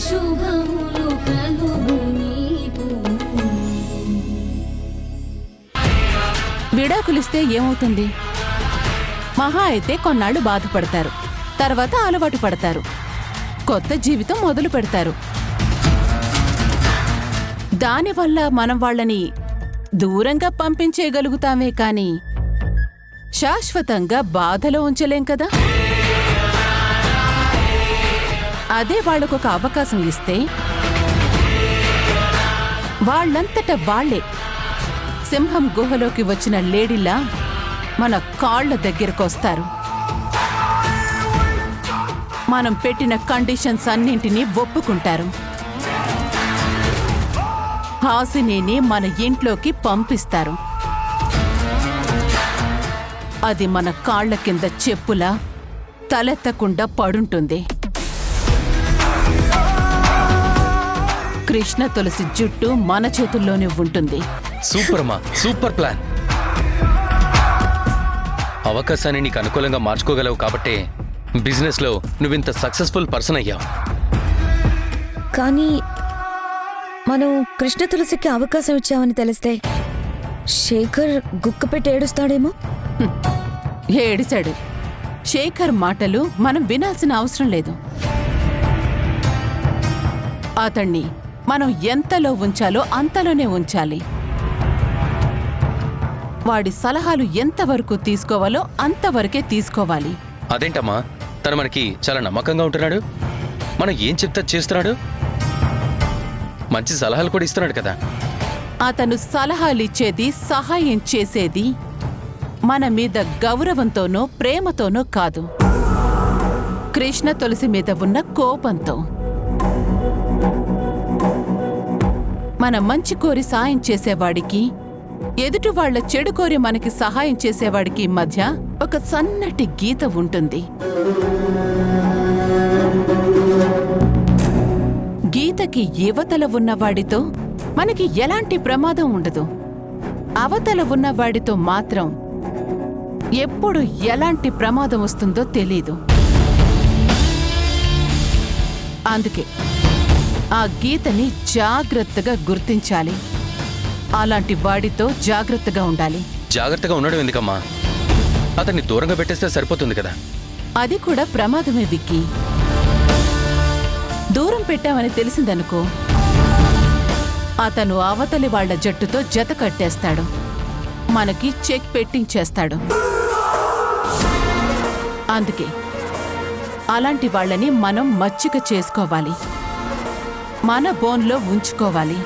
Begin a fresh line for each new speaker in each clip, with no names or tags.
శుభములు కలుగు నీకు.
విడాకులిస్తే ఏమవుతుంది? మహా అయితే కొన్నాళ్ళు బాధపడతారు, తర్వాత అలవాటు పడతారు, కొత్త జీవితం మొదలు పెడతారు. దానివల్ల మనం వాళ్ళని దూరంగా పంపించేయగలుగుతామే కాని శాశ్వతంగా బాధలో ఉంచలేం కదా. అదే వాళ్లకొక అవకాశం ఇస్తే వాళ్ళంతట వాళ్లే సింహం గుహలోకి వచ్చిన లేడీలా మన కాళ్ల దగ్గరకొస్తారు. మనం పెట్టిన కండిషన్స్ అన్నింటినీ ఒప్పుకుంటారు. హాసినిని మన ఇంట్లోకి పంపిస్తారు. అది మన కాళ్ల కింద చెప్పులా తలెత్తకుండా పడుంటుంది. కృష్ణ తులసి జుట్టు మన చేతుల్లోనే ఉంటుంది.
సూపర్ అమ్మా, సూపర్ ప్లాన్. అవకాశాన్ని నీకు అనుకూలంగా మార్చుకోగలవు కాబట్టే బిజినెస్ లో నువ్వింత సక్సెస్ఫుల్ పర్సన్ అయ్యావు.
కానీ మనం కృష్ణ తులసికి అవకాశం ఇచ్చామని తెలిస్తే శేఖర్ గుక్కపెట్టి ఏడుస్తాడేమో.
ఏడిశాడు. శేఖర్ మాటలు మనం వినాల్సిన అవసరం లేదు. అతణ్ణి మనం ఎంతలో ఉంచాలో అంతలోనే ఉంచాలి. వాడి సలహాలు ఎంతవరకు తీసుకోవాలో అంతవరకే తీసుకోవాలి.
అదేంటమ్మా, తను మనకి చాలా నమ్మకంగా ఉంటున్నాడు. మనం ఏం చెప్తా చేస్తున్నాడు. మంచి సలహాలు కూడా ఇస్తున్నాడు కదా.
అతను సలహాలిచ్చేది, సహాయం చేసేది మన మీద గౌరవంతోనో ప్రేమతోనో కాదు, కృష్ణ తులసి మీద ఉన్న కోపంతో. మన మంచి కోరి సాయం చేసేవాడికి, ఎదుటి వాళ్ల చెడు కోరి మనకి సహాయం చేసేవాడికి మధ్య ఒక సన్నటి గీత ఉంటుంది. గీతకి యువతల ఉన్నవాడితో మనకి ఎలాంటి ప్రమాదం ఉండదు. అవతల ఉన్నవాడితో మాత్రం ఎప్పుడు ఎలాంటి ప్రమాదం వస్తుందో తెలీదు. అందుకే ఆ గీతని జాగ్రత్తగా గుర్తించాలి. అలాంటి వాడితో జాగ్రత్తగా ఉండాలి.
జాగ్రత్తగా ఉండడం ఎందుకమ్మా? అతన్ని దూరంగా పెట్టేస్తే సరిపోతుంది కదా.
అది కూడా ప్రమాదమే విక్కీ. దూరం పెట్టామని తెలిసిందనుకో, అతను అవతలి వాళ్ల జట్టుతో జత కట్టేస్తాడు, మనకి చెక్ పెట్టించేస్తాడు. అందుకే అలాంటి వాళ్ళని మనం మచ్చిక చేసుకోవాలి, మన బోన్లో ఉంచుకోవాలి.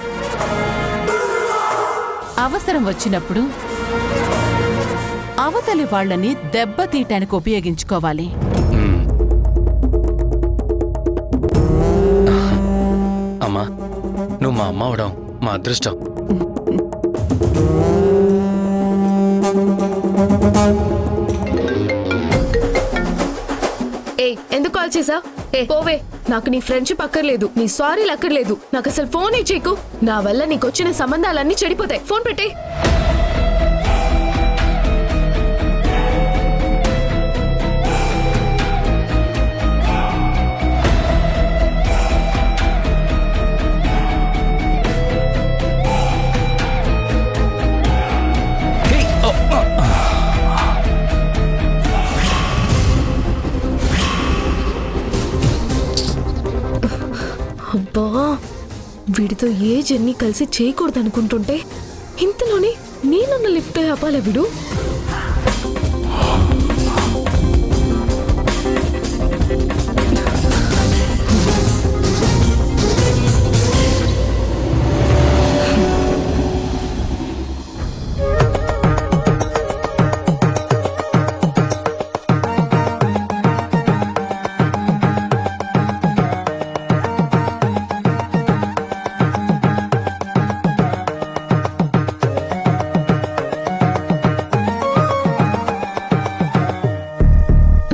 అవసరం వచ్చినప్పుడు అవతలి వాళ్ళని దెబ్బతీయటానికి ఉపయోగించుకోవాలి.
అమ్మా, నువ్వు మా అమ్మ అవడం మా అదృష్టం.
ఎందుకు కాల్ చేసా? పోవే, నాకు నీ ఫ్రెండ్షిప్ అక్కర్లేదు, నీ సారీలు అక్కర్లేదు, నాకు అసలు ఫోన్ ఇచ్చేకు. నా వల్ల నీకొచ్చిన సంబంధాలన్నీ చెడిపోతాయి. ఫోన్ పెట్టే. అబ్బా, వీడితో ఏ జర్నీ కలిసి చేయకూడదనుకుంటుంటే ఇంతలోనే నేనున్న లిఫ్ట్ ఆపాలా వీడు?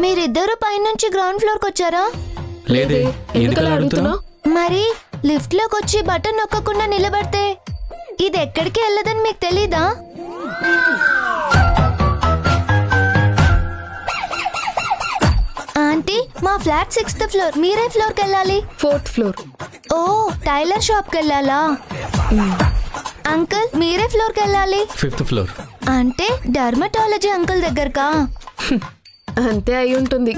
మీరిద్దరూ పైనుంచి గ్రౌండ్ ఫ్లోర్ కి వచ్చారా?
లేదే, ఎందుకలా అడుగుతున్నావ్?
మరి లిఫ్ట్ లోకి వచ్చి బటన్ నొక్కకుండా నిలబడితే ఇది ఎక్కడికి వెళ్ళదని మీకు తెలీదా? ఆంటీ మా ఫ్లాట్ 6th ఫ్లోర్, మీరే ఫ్లోర్కి వెళ్ళాలి.
4th floor.
ఓ టైలర్ షాప్కి వెళ్ళాలా? అంకుల్ మీరే ఫ్లోర్కి వెళ్ళాలి.
5th floor.
అంటే డర్మటాలజీ అంకుల్ దగ్గరకా?
అంతే అయి ఉంటుంది.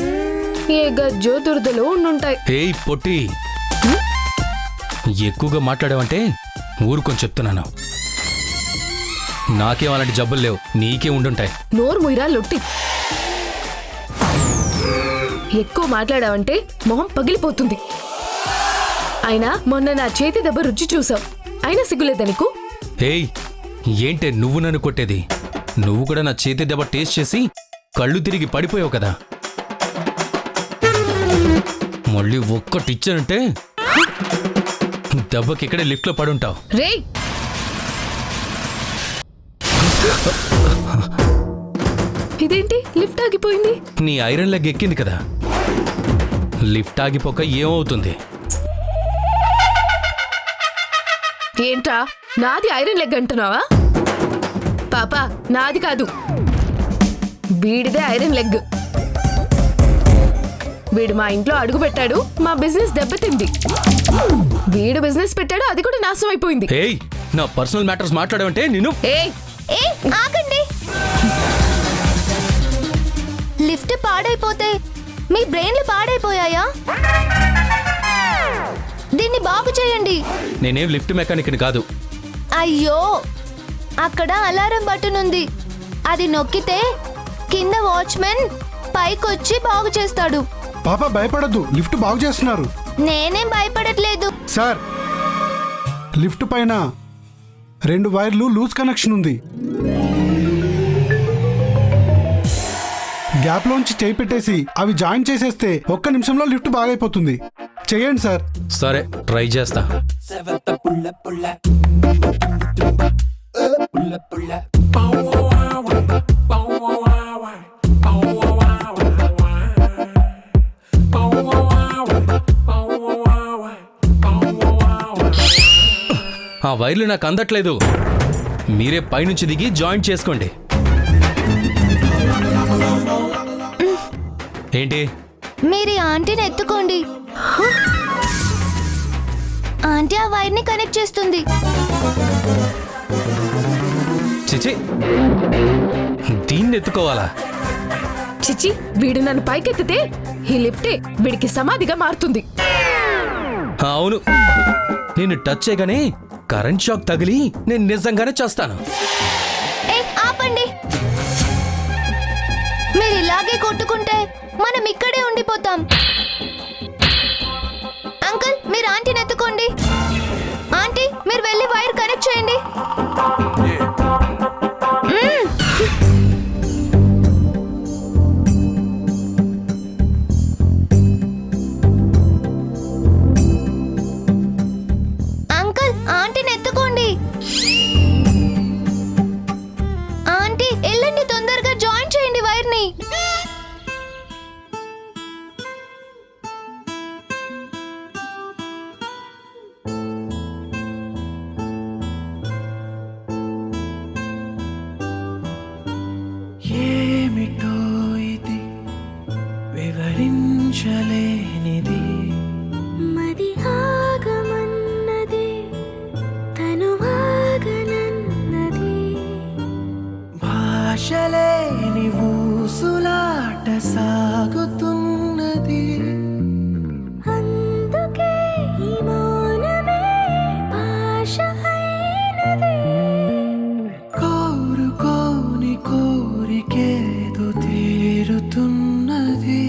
ఏ గజ్జో దురదలో ఉండుంటాయి.
ఏయ్ పొట్టి, ఎక్కువగా మాట్లాడావంటే ఊరుకొని చెప్తున్నాను. నాకేం అలాంటి జబ్బులు లేవు, నీకే ఉండుంటాయి.
నోరు ముయిరా లొట్టి. ఎక్కువ మాట్లాడావంటే మొహం పగిలిపోతుంది. అయినా మొన్న నా చేతి దెబ్బ రుచి చూసావు, అయినా సిగ్గులేదా నీకు?
ఏయ్, ఏంటే నువ్వు నన్ను కొట్టేది? నువ్వు కూడా నా చేతి దెబ్బ టేస్ట్ చేసి కళ్ళు తిరిగి పడిపోయావు కదా. మళ్ళీ ఒక్కటిచ్చానంటే దెబ్బకి ఇక్కడే లిఫ్ట్లో పడుంటావు.
రేయ్, ఇదేంటి లిఫ్ట్ ఆగిపోయింది?
నీ ఐరన్ లెగ్ ఎక్కింది కదా, లిఫ్ట్ ఆగిపోక ఏమవుతుంది?
ఏంట్రా నాది ఐరన్ లెగ్ అంటున్నావా? పాపా నాది కాదు, వీడిదే ఐరన్ లెగ్. వీడు మా ఇంట్లో అడుగు పెట్టాడు, మా బిజినెస్ దెబ్బతింది. వీడు బిజినెస్ పెట్టాడు, అది కూడా నాశనం అయిపోయింది.
ఏయ్, నా పర్సనల్ మ్యాటర్స్ మాట్లాడావంటే నిన్ను.
ఏయ్
ఏ ఆగండి. లిఫ్ట్ పాడైపోతే మీ బ్రెయిన్లు పాడైపోయాయా? దీన్ని బాగు చేయండి.
నేనేం లిఫ్ట్ మెకానిక్ని కాదు.
అయ్యో, అక్కడ అలారం బటన్ ఉంది, అది నొక్కితే కింద వాచ్మెన్ పైకొచ్చి బాగు చేస్తాడు.
పాప భయపడద్దు, లిఫ్ట్ బాగు చేస్తున్నారు.
నేనేం భయపడట్లేదు.
సార్, లిఫ్ట్ పైన 2 వైర్లు లూజ్ కనెక్షన్ ఉంది. గ్యాప్ లోంచి చేయి పెట్టేసి అవి జాయిన్ చేసేస్తే 1 నిమిషంలో లిఫ్ట్ బాగైపోతుంది. చేయండి సార్.
సరే, ట్రై చేస్తా. ఆ వైర్లు నాకు అందట్లేదు, మీరే పైనుంచి దిగి జాయింట్ చేసుకోండి. ఏంటి?
మీరు ఈ ఆంటీని ఎత్తుకోండి. ఆంటీ ఆ వైర్ని కనెక్ట్ చేస్తుంది.
చిచి, దీన్ని ఎత్తుకోవాలా?
చిచి, వీడు నన్ను పైకెత్తితే ఈ లిఫ్టే వీడికి సమాధిగా మారుతుంది.
అవును, నేను టచ్ చేయగానే కరెంట్ షాక్ తగిలి నేను నిజంగానే చేస్తాను.
ఏ ఆపండి. మీరు ఇలాగే కొట్టుకుంటే మనం ఇక్కడే ఉండిపోతాం. అంకుల్ మీరు ఆంటీని ఎత్తుకోండి. ఆంటీ మీరు వెళ్ళి వైర్ కనెక్ట్ చేయండి. అంకుల్ ఆంటీని ఎత్తుకోండి. ఆంటీ వెళ్ళండి, తొందరగా జాయిన్ చేయండి వైర్ని.
ఏమిటో ఇది వివరించలేనిది,
మది ఆగమన్నది తను ఆగనన్నది,
భాషలేని ఊసులాట సాగుతున్నది.
అందుకే ఈ మౌనమే భాష అయినది.
కోరుకోని కోరికేదో తీరుతున్నది.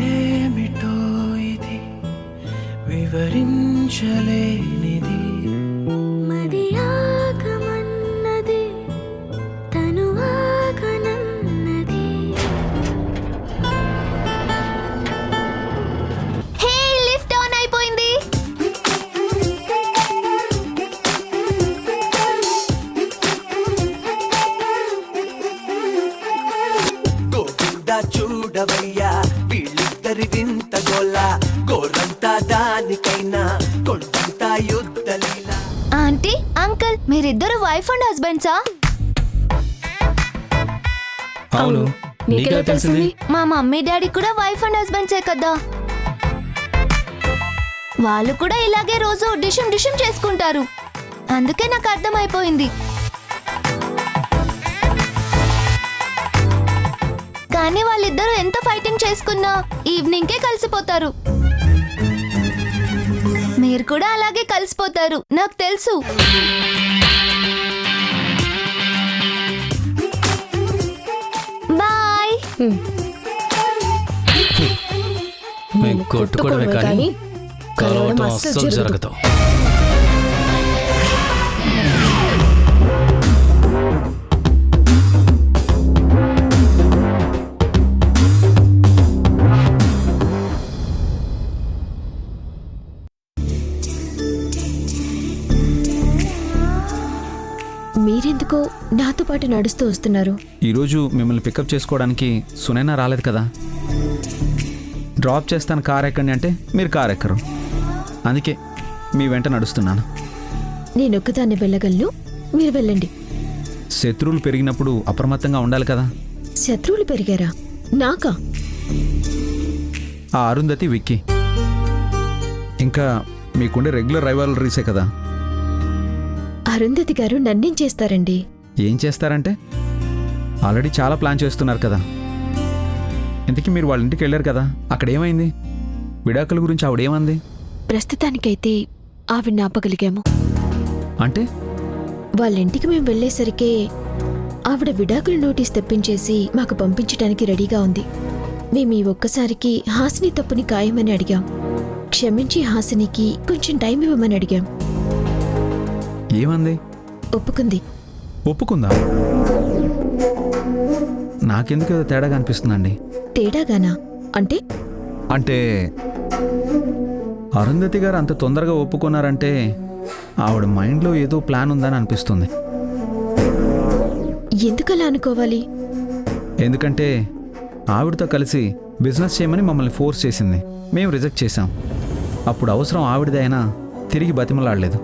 ఏమిటో ఇది వివరించలేనిది,
మది ఆగమన్నది తను ఆగనన్నది.
హే లిఫ్ట్ ఆన్ అయిపోయింది.
గోవిందా చూడవయ్యా వీళ్ళిద్దరి వింత గోల, గోరంతా దానికైనా కొండంతా యుద్ధలీలా.
ఆంటీ అంకుల్ మీరిద్దరు వైఫ్ అండ్ హస్బెండ్సా?
అవును,
నీకెలా తెలిసింది?
మా మమ్మీ డాడీ కూడా వైఫ్ అండ్ హస్బెండ్సే కదా. వాళ్ళు కూడా ఇలాగే రోజు డిషం డిషం చేసుకుంటారు. అందుకే నాకు అర్థమైపోయింది. కానీ వాళ్ళిద్దరూ ఎంత ఫైటింగ్ చేసుకున్నా ఈవినింగ్కే కలిసిపోతారు. మీరు కూడా అలాగే కలిసిపోతారు, నాకు తెలుసు. బాయ్.
మేము కొట్టుకోవడమే కానీ కలవటం అస్సలు జరగదు.
మీరెందుకో నాతో పాటు నడుస్తూ వస్తున్నారు?
ఈరోజు మిమ్మల్ని పికప్ చేసుకోవడానికి సునైనా రాలేదు కదా. డ్రాప్ చేస్తాను కార్ ఎక్కండి అంటే మీరు కార్ ఎక్కరు. అందుకే మీ వెంట నడుస్తున్నాను.
నేనొక్కదాన్ని వెళ్ళగలను, మీరు వెళ్ళండి.
శత్రువులు పెరిగినప్పుడు అప్రమత్తంగా ఉండాలి కదా.
శత్రువులు పెరిగారా? నాకా?
ఆ అరుంధతి, విక్కీ, ఇంకా మీకుండే రెగ్యులర్ రైవాలరీసే కదా.
అరుంధతి గారు నన్నేం చేస్తారండి?
ఏం చేస్తారంటే ఆల్రెడీ చాలా ప్లాన్ చేస్తున్నారు కదా. ఇంతకీ మీరు వాళ్ళ ఇంటికి వెళ్ళారు కదా, అక్కడ ఏమైంది? విడాకుల గురించి ఆవిడేమంది?
ప్రస్తుతానికైతే ఆవిడ ఆపగలిగాము.
అంటే
వాళ్ళ ఇంటికి మేము వెళ్ళేసరికి ఆవిడ విడాకుల నోటీస్ తెప్పించేసి మాకు పంపించడానికి రెడీగా ఉంది. మేము ఈ ఒక్కసారికి హాసిని తప్పుని ఖాయమని అడిగాం. క్షమించి హాసినికి కొంచెం టైం ఇవ్వమని అడిగాం.
ఏమంది?
ఒప్పుకుంది.
ఒప్పుకుందా? నాకెందుకు ఏదో తేడాగా అనిపిస్తుందండి.
తేడాగానా? అంటే
అంటే అరుంధతి గారు అంత తొందరగా ఒప్పుకున్నారంటే ఆవిడ మైండ్లో ఏదో ప్లాన్ ఉందని అనిపిస్తుంది.
ఎందుకలా అనుకోవాలి?
ఎందుకంటే ఆవిడతో కలిసి బిజినెస్ చేయమని మమ్మల్ని ఫోర్స్ చేసింది. మేము రిజెక్ట్ చేశాం. అప్పుడు అవసరం ఆవిడదైనా తిరిగి బతిమలాడలేదు.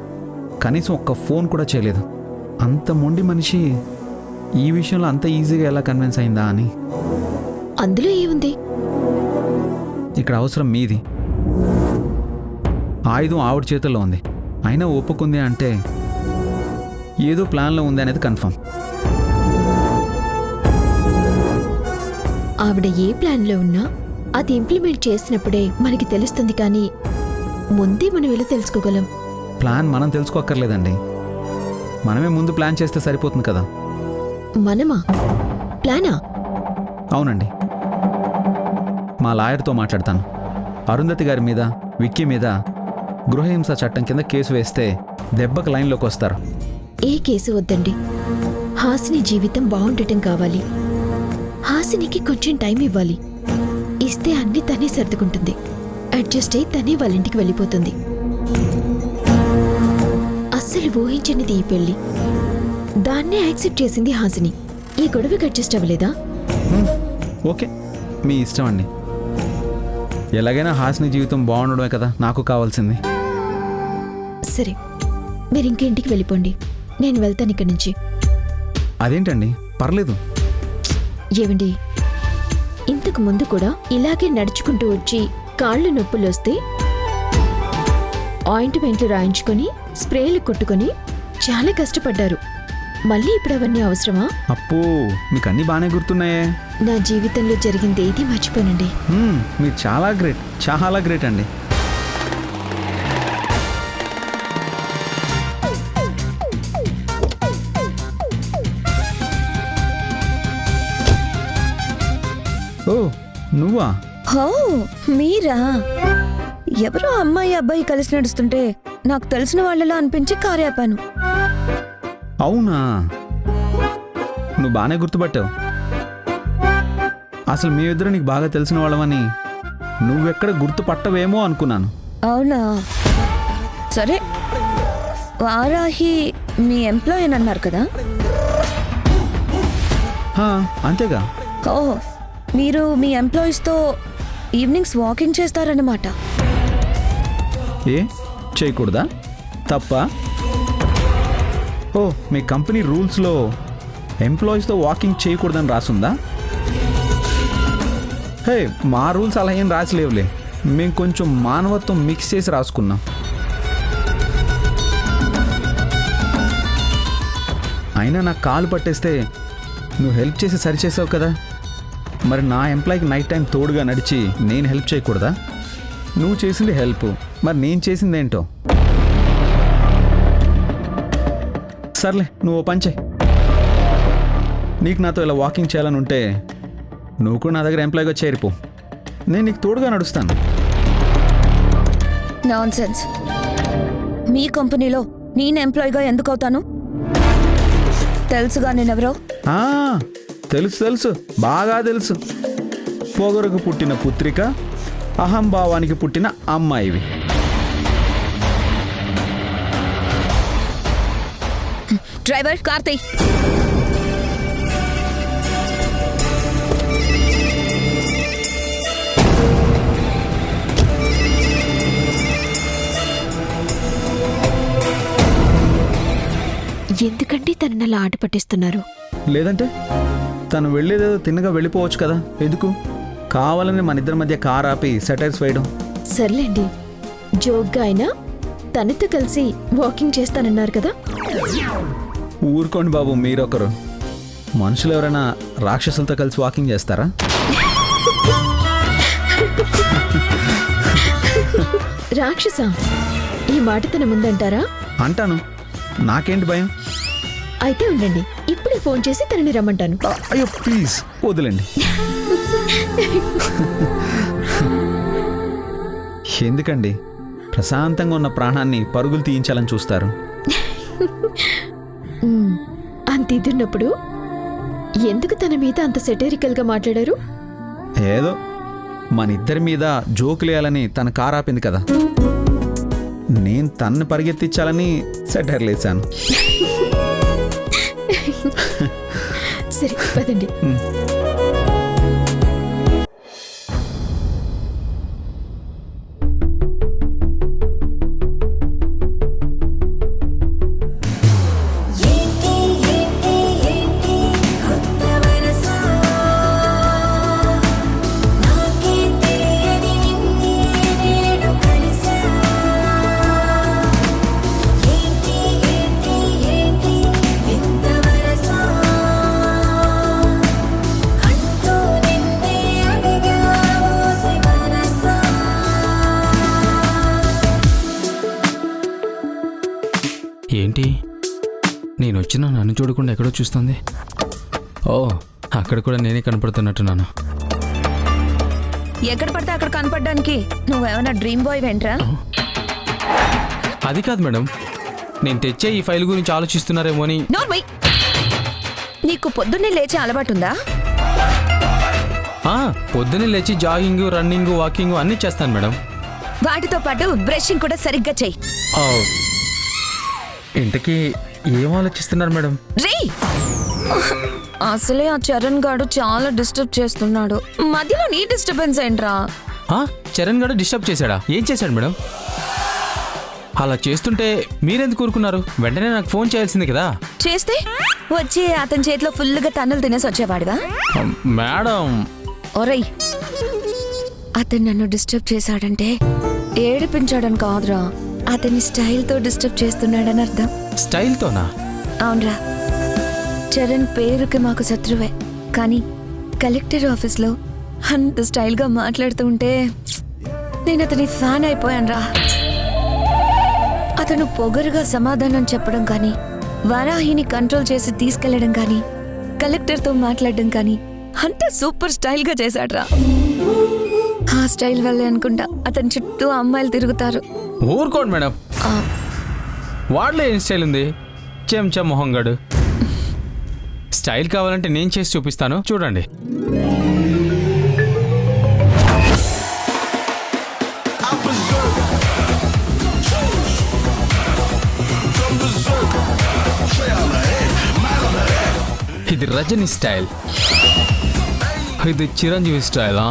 కనీసం ఒక్క ఫోన్ కూడా చేయలేదు. అంత మొండి మనిషి ఈ విషయంలో అంత ఈజీగా ఎలా కన్విన్స్ అయిందా అని.
అందులో ఏముంది?
ఇక్కడ అవసరం మీది. ఆయుధం ఆవిడ చేతుల్లో ఉంది. అయినా ఒప్పుకుంది అంటే ఏదో ప్లాన్లో ఉంది అనేది కన్ఫర్మ్.
ఆవిడ ఏ ప్లాన్లో ఉన్నా అది ఇంప్లిమెంట్ చేసినప్పుడే మనకి తెలుస్తుంది. కానీ ముందే మనం ఎలా తెలుసుకోగలం?
ప్లాన్ మనం తెలుసుకోక్కర్లేదండి. మనమే ముందు ప్లాన్ చేస్తే సరిపోతుంది కదా.
మనమా? ప్లానా?
అవునండి. మా లాయర్తో మాట్లాడతాను. అరుంధతి గారి మీద, విక్కీ మీద గృహహింస చట్టం కింద కేసు వేస్తే దెబ్బకు లైన్లోకి వస్తారు.
ఏ కేసు వద్దండి. హాసిని జీవితం బాగుండటం కావాలి. హాసినికి కొంచెం టైం ఇవ్వాలి. ఇస్తే అన్ని తనే సర్దుకుంటుంది. అడ్జస్ట్ అయి తనే వాళ్ళ ఇంటికి వెళ్ళిపోతుంది. అస్సలు ఊహించనిది ఈ పెళ్లి. దాన్నే యాక్సెప్ట్ చేసింది హాసిని. ఈ గొడవకి అడ్జస్ట్ అవ్వలేదా?
ఓకే, మీ ఇష్టం అండి. ఎలాగైనా హాసిని జీవితం బాగుండడమే కదా నాకు కావాల్సింది.
సరే, మీరు ఇంటికి వెళ్ళిపోండి. నేను వెళ్తాను ఇక్కడి నుంచి.
అదేంటండి? పర్లేదు.
ఏవండి, ఇంతకు ముందు కూడా ఇలాగే నడుచుకుంటూ వచ్చి కాళ్ళు నొప్పులు వస్తే ఆయింట్మెంట్లు రాయించుకొని స్ప్రేలు కొట్టుకొని చాలా కష్టపడ్డారు. మళ్ళీ ఇప్పుడు అవన్నీ అవసరమా?
అప్పో, మీకు అన్నీ బాగానే గుర్తున్నాయే.
నా జీవితంలో జరిగింది ఏది మర్చిపోనండి.
మీరు చాలా గ్రేట్, చాలా గ్రేట్ అండి. ఓ, నువ్వా?
హో, మీరా? ఎవరో అమ్మాయి అబ్బాయి కలిసి నడుస్తుంటే నాకు తెలిసిన వాళ్ళలా అనిపించి కారు ఆపాను.
అవునా? నువ్వు బాగానే గుర్తుపట్టావు. అసలు మీ ఇద్దరు నీకు బాగా తెలిసిన వాళ్ళమని నువ్వెక్కడ గుర్తుపట్టవేమో అనుకున్నాను.
అవునా? సరే, వారాహి మీ ఎంప్లాయీ అని అన్నారు కదా.
అంతేగా.
ఓ, మీరు మీ ఎంప్లాయీస్తో ఈవినింగ్స్ వాకింగ్ చేస్తారన్నమాట.
ఏ చేయకూడదా? తప్పా? ఓ, మీ కంపెనీ రూల్స్లో ఎంప్లాయీస్తో వాకింగ్ చేయకూడదని రాసుందా? హే, మా రూల్స్ అలా ఏం రాసిలేవులే, మేము కొంచెం మానవత్వం మిక్స్ చేసి రాసుకున్నాం. అయినా నాకు కాలు పట్టేస్తే నువ్వు హెల్ప్ చేసి సరిచేసావు కదా, మరి నా ఎంప్లాయ్కి నైట్ టైం తోడుగా నడిచి నేను హెల్ప్ చేయకూడదా? నువ్వు చేసింది హెల్ప్, మరి నేను చేసింది ఏంటో. సర్లే, నువ్వు ఓ పని చెయ్. నీకు నాతో ఇలా వాకింగ్ చేయాలని ఉంటే నువ్వు కూడా నా దగ్గర ఎంప్లాయ్గా చేరిపో, నేను నీకు తోడుగా నడుస్తాను.
నాన్సెన్స్. మీ కంపెనీలో నేను ఎంప్లాయీగా ఎందుకు అవుతాను? తెలుసుగా నేనెవరో.
తెలుసు తెలుసు, బాగా తెలుసు. పొగరుకు పుట్టిన పుత్రిక, అహంభావానికి పుట్టిన అమ్మాయివి.
డ్రైవర్, కార్తీ.
ఎందుకంటే తనని అలా ఆట పట్టిస్తున్నారు?
లేదంటే తను వెళ్ళేదేదో తిన్నగా వెళ్ళిపోవచ్చు కదా, ఎందుకు కావాలని మన ఇద్దరి మధ్య కార్ ఆపి సెటైర్స్ వేయడం?
సర్లేండి, జోక్గా అయినా తనతో కలిసి వాకింగ్ చేస్తానన్నారు కదా.
ఊరుకోండి బాబు, మీరొకరు. మనుషులు ఎవరైనా రాక్షసులతో కలిసి వాకింగ్ చేస్తారా?
రాక్షస, ఈ మాట తన ముందంటారా?
అంటాను, నాకేంటి భయం.
అయితే ఉండండి, ఇప్పుడే ఫోన్ చేసి తనని రమ్మంటాను.
అయ్యో ప్లీజ్ వదిలేండి. ఎందుకండి ప్రశాంతంగా ఉన్న ప్రాణాన్ని పరుగులు తీయించాలని చూస్తారు?
అంత ఇదిన్నప్పుడు ఎందుకు తన మీద అంత సెటరికల్గా మాట్లాడారు?
ఏదో మన ఇద్దరి మీద జోకులేయాలని తన కారు ఆపింది కదా, నేను తన్ని పరిగెత్తించాలని సెటైర్లు వేశాను.
సరే పదండి.
ఏంటి నేను వచ్చినా నన్ను చూడకుండా ఎక్కడో చూస్తుంది? ఓ, అక్కడ కూడా నేనే కనపడుతున్నట్టున్నాను.
ఎక్కడ పడితే అక్కడ కనపడడానికి నువ్వేమైనా డ్రీమ్ బాయ్ వెంట్రా?
అది కాదు మేడం, నేను తెచ్చే ఈ ఫైల్ గురించి ఆలోచిస్తున్నారేమో అని.
నోర్మై, నీకు పొద్దున్నే లేచే అలవాటుందా?
పొద్దున్నే లేచి జాగింగ్, రన్నింగ్, వాకింగ్ అన్నీ చేస్తాను మేడం.
వాటితో పాటు బ్రషింగ్ కూడా సరిగ్గా చెయ్యి.
ఇంతకీ ఏం ఆలోచిస్తున్నారు మేడం?
రే, అసలే ఆ చరణ్ గాడు చాలా డిస్టర్బ్ చేస్తున్నాడు, మధ్యలో నీ డిస్టర్బెన్స్ ఏంట్రా?
చరణ్ గారు డిస్టర్బ్ చేశాడా? ఏం చేశాడు మేడం? అలా చేస్తుంటే మీరెందుకు ఊరుకున్నారు? వెంటనే నాకు ఫోన్ చేయాల్సింది కదా.
చేస్తే వచ్చి అతని చేతిలో ఫుల్గా తన్నులు తినేసి వచ్చేవాడుగా.
మేడం,
ఒరేయ్, అతను నన్ను డిస్టర్బ్ చేశాడంటే ఏడిపించాడని కాదురా, అతని స్టైల్తో డిస్టర్బ్ చేస్తున్నాడని అర్థం.
స్టైల్తోనా?
అవునరా, చరణ్ పేరుకి మాకు శత్రువే, కానీ కలెక్టర్ ఆఫీస్లో అంత స్టైల్గా మాట్లాడుతూ ఉంటే నేను అతని ఫ్యాన్ అయిపోయానురా. అతను పొగరుగా సమాధానం చెప్పడం కానీ, వరాహిని కంట్రోల్ చేసి తీసుకెళ్లడం కానీ, కలెక్టర్తో మాట్లాడడం కానీ అంతా సూపర్ స్టైల్గా చేశాడ్రా. ఆ స్టైల్ వల్లే అనుకుంటా అతని చుట్టూ అమ్మాయిలు తిరుగుతారు.
ఊరుకోండి మేడం, వాడిలో ఏం స్టైల్ ఉంది? చెంచా మొహంగాడు. స్టైల్ కావాలంటే నేను చేసి చూపిస్తాను, చూడండి. ఇది రజనీ స్టైల్, ఇది చిరంజీవి స్టైలా,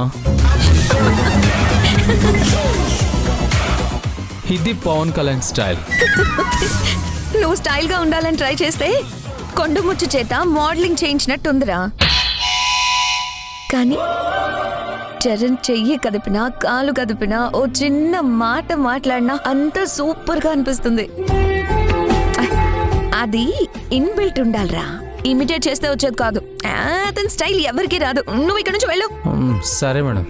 ఇది పవన్ కళ్యాణ్ స్టైల్.
నువ్వు స్టైల్గా ఉండాలని ట్రై చేస్తే కొండముచ్చు చేత మోడలింగ్ చేయించినట్టుందిరా. కానీ చరణ్ చెయ్యి కదిపినా కాలు కదిపినా ఓ చిన్న మాట మాట్లాడినా అంత సూపర్ గా అనిపిస్తుంది. అది ఇన్బిల్ట్ ఉండాలిరా, ఇమిటేట్ చేస్తే వచ్చేది కాదు. అతని స్టైల్ ఎవరికి రాదు. నువ్వు ఇక్కడ నుంచి వెళ్ళు.
సరే మేడం.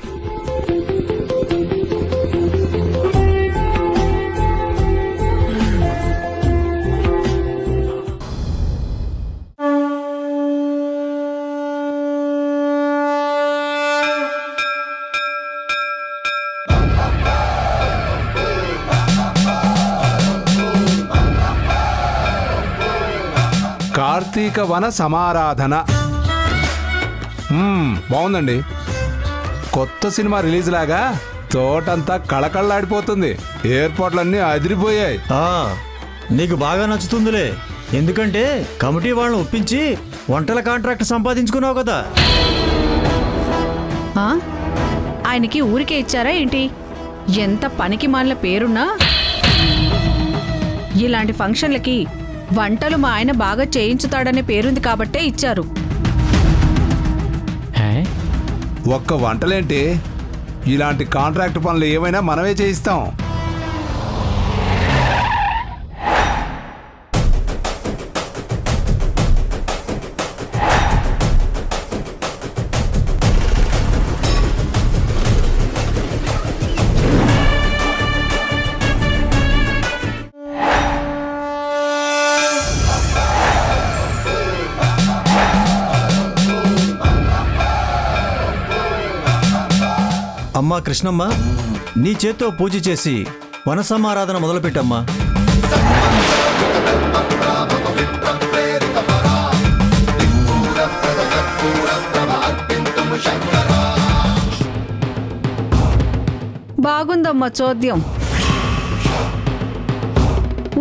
కార్తీక వన సమారాధన బాగుందండి. కొత్త సినిమా రిలీజ్ లాగా తోటంతా కళకళలాడిపోతుంది. ఎయిర్పోర్ట్లన్నీ అదిరిపోయాయి.
నీకు బాగా నచ్చుతుందిలే, ఎందుకంటే కమిటీ వాళ్ళని ఒప్పించి వంటల కాంట్రాక్ట్ సంపాదించుకున్నావు కదా.
ఆయనకి ఊరికే ఇచ్చారా ఏంటి? ఎంత పనికి మాలిన పేరున్నా ఇలాంటి ఫంక్షన్లకి వంటలు మా ఆయన బాగా చేయించుతాడనే పేరుంది కాబట్టే ఇచ్చారు.
ఒక్క వంటలేంటి, ఇలాంటి కాంట్రాక్ట్ పనులు ఏమైనా మనమే చేయిస్తాం.
అమ్మా కృష్ణమ్మ, నీ చేత్తో పూజ చేసి వన సమారాధన మొదలుపెట్టమ్మా.
బాగుందమ్మా చోద్యం.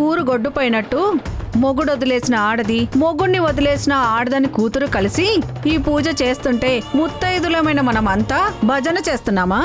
ఊరు గొడ్డుపోయినట్టు మొగుడు వదిలేసిన ఆడది, మొగుణ్ణి వదిలేసిన ఆడదని కూతురు కలిసి ఈ పూజ చేస్తుంటే ముత్తైదులమైన మనమంతా భజన చేస్తున్నామా?